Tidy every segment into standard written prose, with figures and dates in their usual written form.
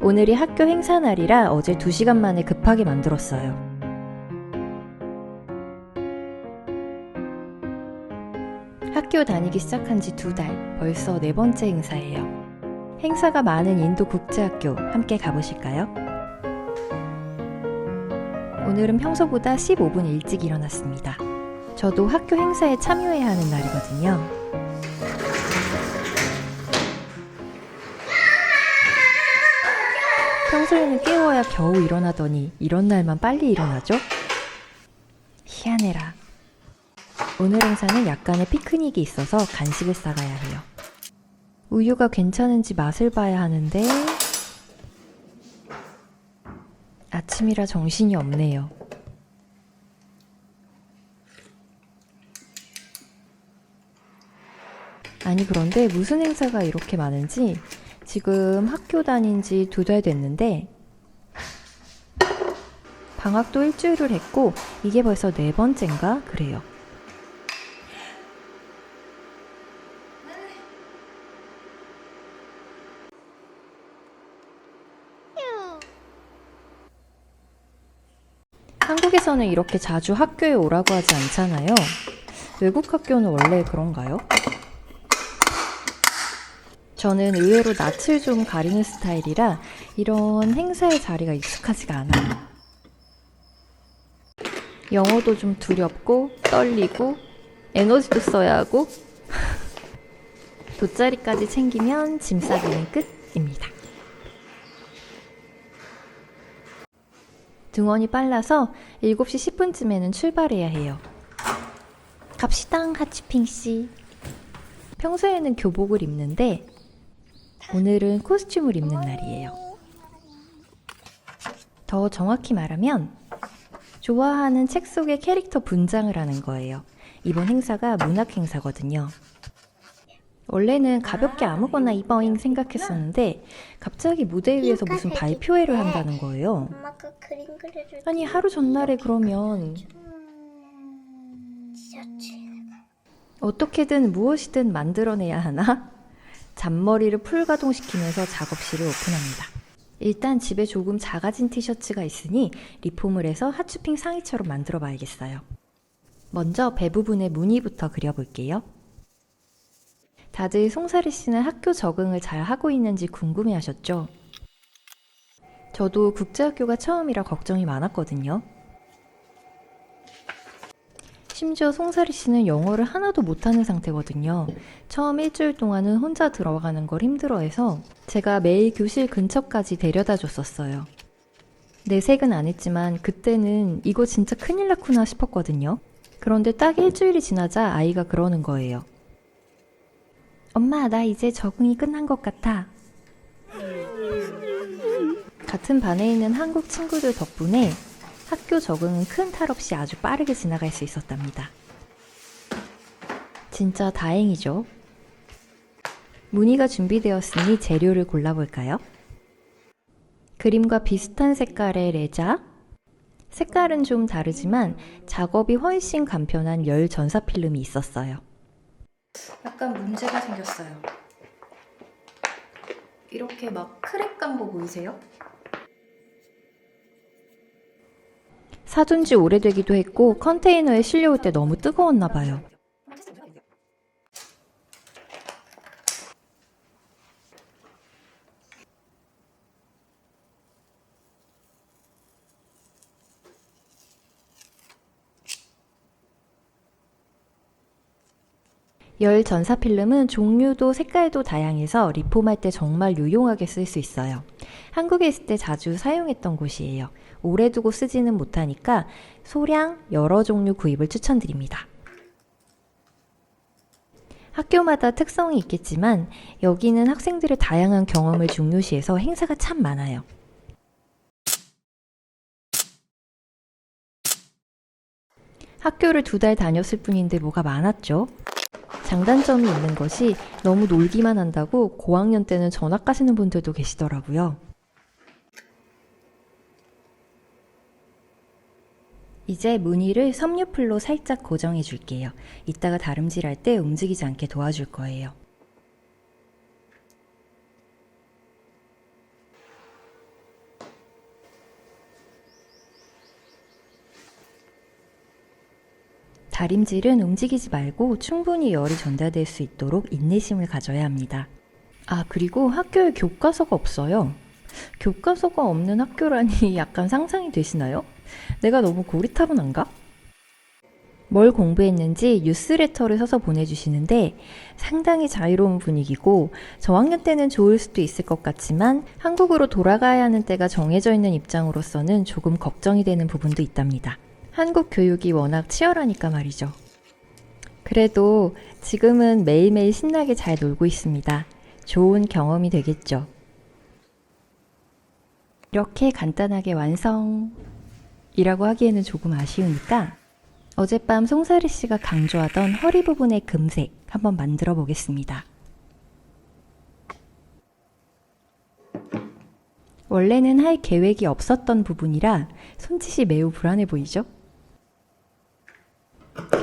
오늘이 학교 행사 날이라 어제 2시간 만에 급하게 만들었어요. 학교 다니기 시작한 지 2달, 벌써 4번째 행사예요. 행사가 많은 인도 국제학교 함께 가보실까요? 오늘은 평소보다 15분 일찍 일어났습니다. 저도 학교 행사에 참여해야 하는 날이거든요. 평소에는 깨워야 겨우 일어나더니 이런 날만 빨리 일어나죠? 희한해라. 오늘 행사는 약간의 피크닉이 있어서 간식을 싸가야 해요. 우유가 괜찮은지 맛을 봐야 하는데 아침이라 정신이 없네요. 아니 그런데 무슨 행사가 이렇게 많은지 지금 학교 다닌 지 2달 됐는데 방학도 일주일을 했고 이게 벌써 4번째인가 그래요. 한국에서는 이렇게 자주 학교에 오라고 하지 않잖아요. 외국 학교는 원래 그런가요? 저는 의외로 낯을 좀 가리는 스타일이라 이런 행사의 자리가 익숙하지가 않아요. 영어도 좀 두렵고 떨리고 에너지도 써야 하고 돗자리까지 챙기면 짐 싸기는 끝입니다. 등원이 빨라서 7시 10분쯤에는 출발해야 해요. 갑시다, 하치핑씨. 평소에는 교복을 입는데 오늘은 코스튬을 입는 날이에요. 더 정확히 말하면 좋아하는 책 속의 캐릭터 분장을 하는 거예요. 이번 행사가 문학 행사거든요. 원래는 가볍게 아무거나 입어잉 생각했었는데 갑자기 무대 위에서 무슨 발표회를 한다는 거예요. 엄마가 그림 그려줄 아니 하루 전날에 그러면 어떻게든 무엇이든 만들어내야 하나? 잔머리를 풀가동시키면서 작업실을 오픈합니다. 일단 집에 조금 작아진 티셔츠가 있으니 리폼을 해서 하츄핑 상의처럼 만들어 봐야겠어요. 먼저 배 부분에 무늬부터 그려볼게요. 다들 송사리 씨는 학교 적응을 잘 하고 있는지 궁금해 하셨죠? 저도 국제학교가 처음이라 걱정이 많았거든요. 심지어 송사리 씨는 영어를 하나도 못하는 상태거든요. 처음 일주일 동안은 혼자 들어가는 걸 힘들어해서 제가 매일 교실 근처까지 데려다 줬었어요. 내색은 안 했지만 그때는 이거 진짜 큰일 났구나 싶었거든요. 그런데 딱 일주일이 지나자 아이가 그러는 거예요. 엄마, 나 이제 적응이 끝난 것 같아. 같은 반에 있는 한국 친구들 덕분에 학교 적응은 큰 탈 없이 아주 빠르게 지나갈 수 있었답니다. 진짜 다행이죠. 무늬가 준비되었으니 재료를 골라볼까요? 그림과 비슷한 색깔의 레자. 색깔은 좀 다르지만 작업이 훨씬 간편한 열 전사 필름이 있었어요. 약간 문제가 생겼어요. 이렇게 막 크랙 간 거 보이세요? 사둔 지 오래되기도 했고 컨테이너에 실려올 때 너무 뜨거웠나 봐요. 열 전사 필름은 종류도 색깔도 다양해서 리폼할 때 정말 유용하게 쓸 수 있어요. 한국에 있을 때 자주 사용했던 곳이에요. 오래 두고 쓰지는 못하니까 소량 여러 종류 구입을 추천드립니다. 학교마다 특성이 있겠지만 여기는 학생들의 다양한 경험을 중요시해서 행사가 참 많아요. 학교를 2달 다녔을 뿐인데 뭐가 많았죠? 장단점이 있는 것이 너무 놀기만 한다고 고학년 때는 전학 가시는 분들도 계시더라고요. 이제 무늬를 섬유풀로 살짝 고정해 줄게요. 이따가 다림질할 때 움직이지 않게 도와줄 거예요. 다림질은 움직이지 말고 충분히 열이 전달될 수 있도록 인내심을 가져야 합니다. 아, 그리고 학교에 교과서가 없어요. 교과서가 없는 학교라니 약간 상상이 되시나요? 내가 너무 고리타분한가? 뭘 공부했는지 뉴스레터를 써서 보내주시는데 상당히 자유로운 분위기고 저학년 때는 좋을 수도 있을 것 같지만 한국으로 돌아가야 하는 때가 정해져 있는 입장으로서는 조금 걱정이 되는 부분도 있답니다. 한국 교육이 워낙 치열하니까 말이죠. 그래도 지금은 매일매일 신나게 잘 놀고 있습니다. 좋은 경험이 되겠죠. 이렇게 간단하게 완성이라고 하기에는 조금 아쉬우니까 어젯밤 송사리 씨가 강조하던 허리 부분의 금색 한번 만들어 보겠습니다. 원래는 할 계획이 없었던 부분이라 손짓이 매우 불안해 보이죠?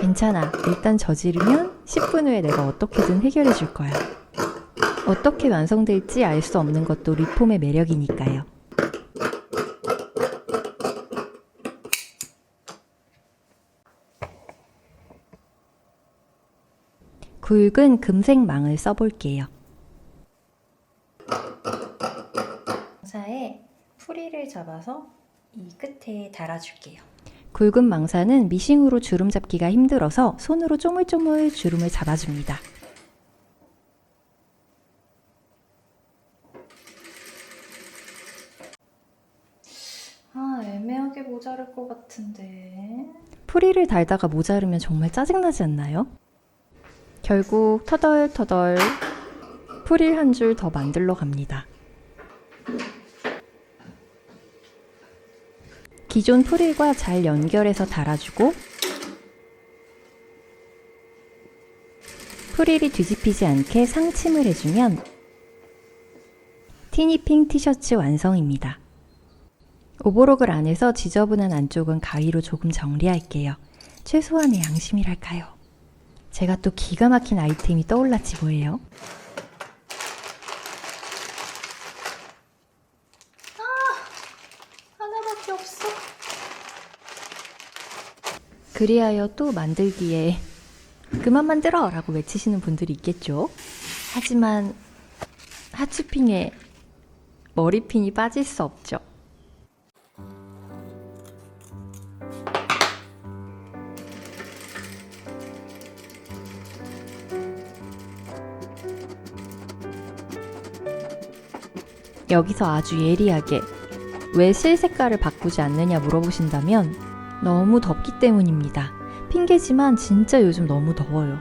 괜찮아. 일단 저지르면 10분 후에 내가 어떻게든 해결해 줄 거야. 어떻게 완성될지 알 수 없는 것도 리폼의 매력이니까요. 굵은 금색 망을 써볼게요. 망사에 풀이를 잡아서 이 끝에 달아줄게요. 굵은 망사는 미싱으로 주름 잡기가 힘들어서 손으로 쪼물쪼물 주름을 잡아줍니다. 아, 애매하게 모자랄 것 같은데. 풀이를 달다가 모자르면 정말 짜증나지 않나요? 결국 터덜터덜 풀을 한 줄 더 만들러 갑니다. 기존 풀일과 잘 연결해서 달아주고 풀일이 뒤집히지 않게 상침을 해주면 티니핑 티셔츠 완성입니다. 오버록을 안에서 지저분한 안쪽은 가위로 조금 정리할게요. 최소한의 양심이랄까요. 제가 또 기가 막힌 아이템이 떠올랐지 뭐예요. 하나밖에 없어. 그리하여 또 만들기에 그만 만들어! 라고 외치시는 분들이 있겠죠. 하지만 하츄핑에 머리핀이 빠질 수 없죠. 여기서 아주 예리하게 왜 실 색깔을 바꾸지 않느냐 물어보신다면 너무 덥기 때문입니다. 핑계지만 진짜 요즘 너무 더워요.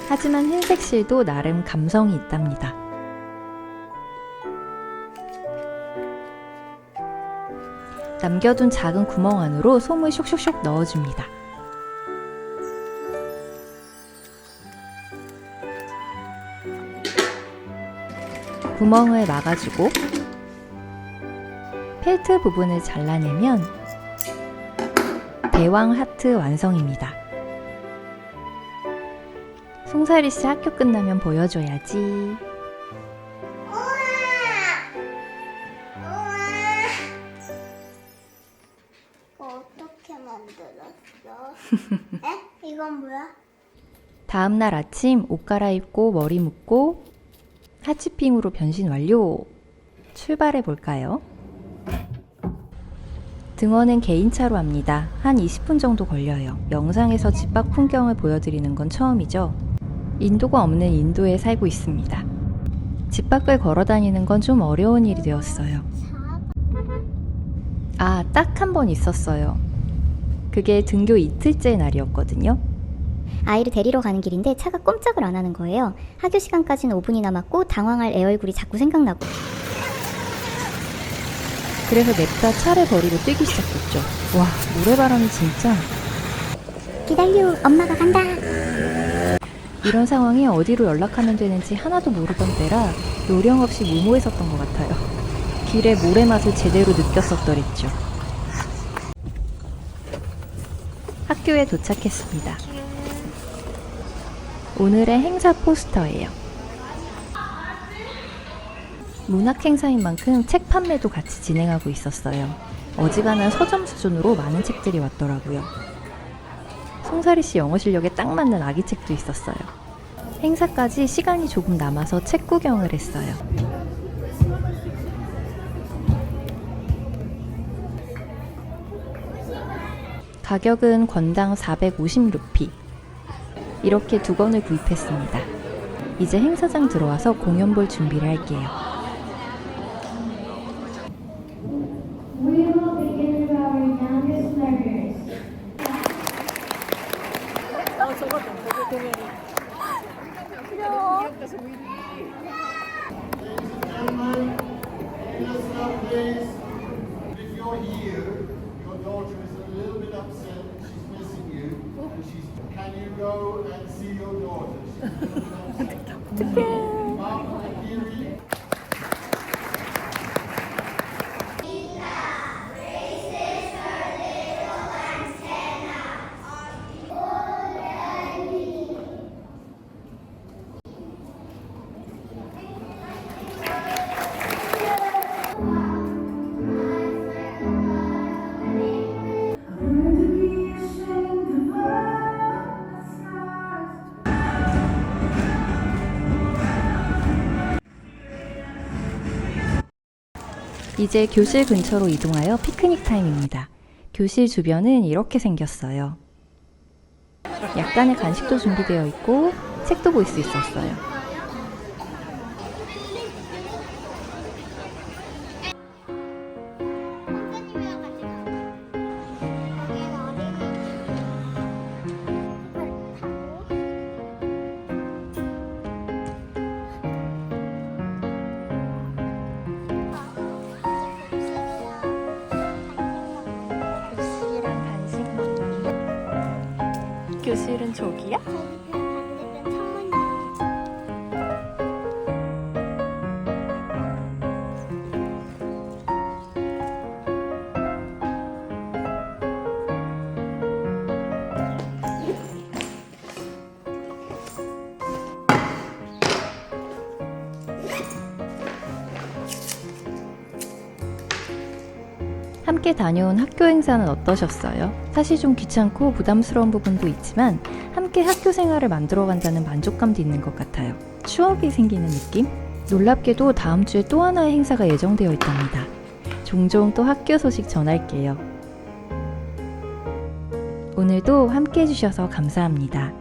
하지만 흰색 실도 나름 감성이 있답니다. 남겨둔 작은 구멍 안으로 솜을 쇽쇽쇽 넣어줍니다. 구멍을 막아주고 펠트 부분을 잘라내면 대왕 하트 완성입니다. 송사리씨 학교 끝나면 보여줘야지. 어떻게 만들었어? 에? 이건 뭐야? 다음날 아침 옷 갈아입고 머리 묶고 하치핑으로 변신 완료! 출발해 볼까요? 등원은 개인차로 합니다. 한 20분 정도 걸려요. 영상에서 집 밖 풍경을 보여드리는 건 처음이죠. 인도가 없는 인도에 살고 있습니다. 집 밖을 걸어 다니는 건 좀 어려운 일이 되었어요. 아, 딱 한 번 있었어요. 그게 등교 이틀째 날이었거든요. 아이를 데리러 가는 길인데 차가 꼼짝을 안 하는 거예요. 학교 시간까지는 5분이 남았고 당황할 애 얼굴이 자꾸 생각나고. 그래서 냅다 차를 버리고 뛰기 시작했죠. 와, 모래바람이 진짜. 기다려, 엄마가 간다. 이런 상황에 어디로 연락하면 되는지 하나도 모르던 때라 요령 없이 무모했었던 것 같아요. 길에 모래 맛을 제대로 느꼈었더랬죠. 학교에 도착했습니다. 오늘의 행사 포스터예요. 문학 행사인 만큼 책 판매도 같이 진행하고 있었어요. 어지간한 서점 수준으로 많은 책들이 왔더라고요. 송사리 씨 영어 실력에 딱 맞는 아기 책도 있었어요. 행사까지 시간이 조금 남아서 책 구경을 했어요. 가격은 권당 450루피. 이렇게 2권을 구입했습니다. 이제 행사장 들어와서 공연 볼 준비를 할게요. If you're here, your daughter is a little bit upset. She's missing you. And can you go and see your daughter? She's a little bit upset. Mom, Kiri. 이제 교실 근처로 이동하여 피크닉 타임입니다. 교실 주변은 이렇게 생겼어요. 약간의 간식도 준비되어 있고 책도 볼 수 있었어요. 교실은 저기야? 함께 다녀온 학교 행사는 어떠셨어요? 사실 좀 귀찮고 부담스러운 부분도 있지만 함께 학교 생활을 만들어간다는 만족감도 있는 것 같아요. 추억이 생기는 느낌? 놀랍게도 다음 주에 또 하나의 행사가 예정되어 있답니다. 종종 또 학교 소식 전할게요. 오늘도 함께 해주셔서 감사합니다.